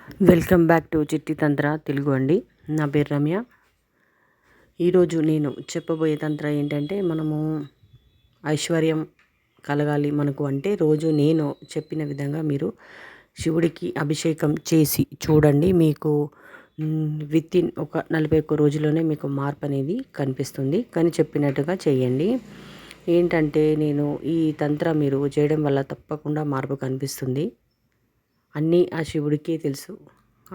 Welcome back to చిట్టి తంత్ర తెలుగు అండి. నా పేరు రమ్య. ఈరోజు నేను చెప్పబోయే తంత్ర ఏంటంటే, మనము ఐశ్వర్యం కలగాలి మనకు అంటే రోజు నేను చెప్పిన విధంగా మీరు శివుడికి అభిషేకం చేసి చూడండి. మీకు వితిన్ ఒక 41 రోజుల్లోనే మీకు మార్పు అనేది కనిపిస్తుంది. కానీ చెప్పినట్టుగా చేయండి. ఏంటంటే, నేను ఈ తంత్ర మీరు చేయడం వల్ల తప్పకుండా మార్పు కనిపిస్తుంది. అన్నీ ఆ శివుడికే తెలుసు.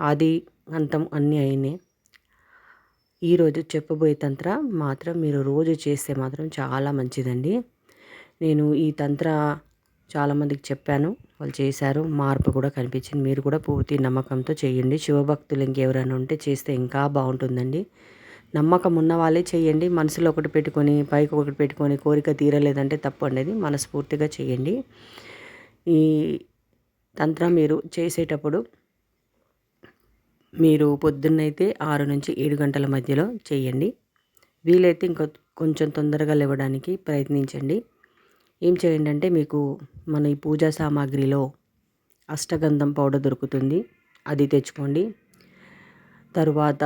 ఆది అంతం అన్నీ అయినాయి. ఈరోజు చెప్పబోయే తంత్ర మాత్రం మీరు రోజు చేస్తే మాత్రం చాలా మంచిదండి. నేను ఈ తంత్ర చాలామందికి చెప్పాను, వాళ్ళు చేశారు, మార్పు కూడా కనిపించింది. మీరు కూడా పూర్తి నమ్మకంతో చేయండి. శివభక్తులు ఇంకెవరైనా ఉంటే చేస్తే ఇంకా బాగుంటుందండి. నమ్మకం ఉన్న వాళ్ళే చేయండి. మనసులో ఒకటి పెట్టుకొని పైకి ఒకటి పెట్టుకొని కోరిక తీరలేదంటే తప్పు అనేది. మనస్ఫూర్తిగా చేయండి. ఈ తంత్రం మీరు చేసేటప్పుడు మీరు పొద్దున్నైతే 6 నుంచి 7 గంటల మధ్యలో చేయండి. వీలైతే కొంచెం తొందరగా లేవడానికి ప్రయత్నించండి. ఏం చేయండి అంటే, మీకు మన ఈ పూజా సామాగ్రిలో అష్టగంధం పౌడర్ దొరుకుతుంది, అది తెచ్చుకోండి. తరువాత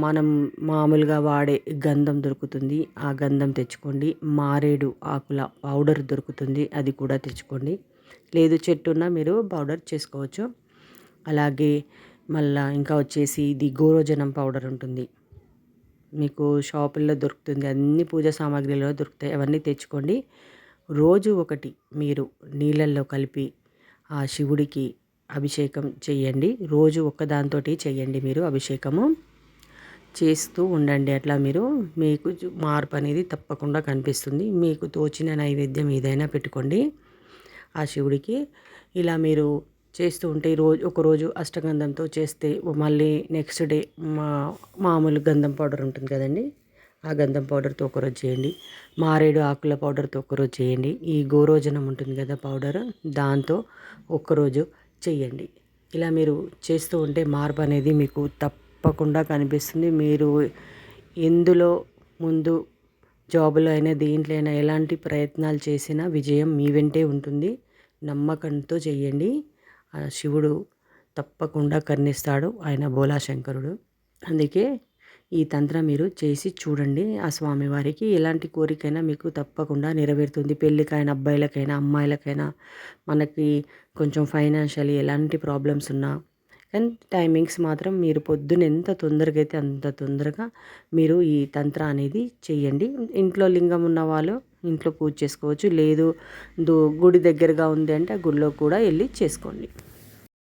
మనం మామూలుగా వాడే గంధం దొరుకుతుంది, ఆ గంధం తెచ్చుకోండి. మారేడు ఆకుల పౌడర్ దొరుకుతుంది, అది కూడా తెచ్చుకోండి. లేదు చెట్టున్న మీరు పౌడర్ చేసుకోవచ్చు. అలాగే మళ్ళా ఇంకా వచ్చేసి ఇది గోరోజనం పౌడర్ ఉంటుంది, మీకు షాపుల్లో దొరుకుతుంది. అన్ని పూజా సామాగ్రిలో దొరుకుతాయి, అవన్నీ తెచ్చుకోండి. రోజు ఒకటి మీరు నీళ్ళల్లో కలిపి ఆ శివుడికి అభిషేకం చేయండి. రోజు ఒక్కదాంతో చేయండి. మీరు అభిషేకము చేస్తూ ఉండండి. అట్లా మీకు మార్పు అనేది తప్పకుండా కనిపిస్తుంది. మీకు తోచిన నైవేద్యం ఏదైనా పెట్టుకోండి ఆ శివుడికి. ఇలా మీరు చేస్తూ ఉంటే ఒకరోజు అష్టగంధంతో చేస్తే మళ్ళీ నెక్స్ట్ డే మామూలు గంధం పౌడర్ ఉంటుంది కదండి, ఆ గంధం పౌడర్తో ఒకరోజు చేయండి. మారేడు ఆకుల పౌడర్తో ఒకరోజు చేయండి. ఈ గోరోజనం ఉంటుంది కదా పౌడర్, దాంతో ఒక్కరోజు చేయండి. ఇలా మీరు చేస్తూ ఉంటే మార్పు అనేది మీకు తప్పకుండా కనిపిస్తుంది. మీరు ఎందులో ముందు జాబులో అయినా దేంట్లో అయినా ఎలాంటి ప్రయత్నాలు చేసినా విజయం మీ వెంటే ఉంటుంది. నమ్మకంతో చేయండి. ఆ శివుడు తప్పకుండా కరుణిస్తాడు. ఆయన బోలాశంకరుడు. అందుకే ఈ తంత్రం మీరు చేసి చూడండి. ఆ స్వామివారికి ఎలాంటి కోరికైనా మీకు తప్పకుండా నెరవేరుతుంది. పెళ్ళికైనా, అబ్బాయిలకైనా, అమ్మాయిలకైనా, మనకి కొంచెం ఫైనాన్షియలీ ఎలాంటి ప్రాబ్లమ్స్ ఉన్నా కానీ టైమింగ్స్ మాత్రం మీరు పొద్దున ఎంత తొందరగా అయితే అంత తొందరగా మీరు ఈ తంత్ర అనేది చేయండి. ఇంట్లో లింగం ఉన్న వాళ్ళు ఇంట్లో పూజ చేసుకోవచ్చు. లేదు గుడి దగ్గరగా ఉంది అంటే ఆ గుడిలో కూడా వెళ్ళి చేసుకోండి.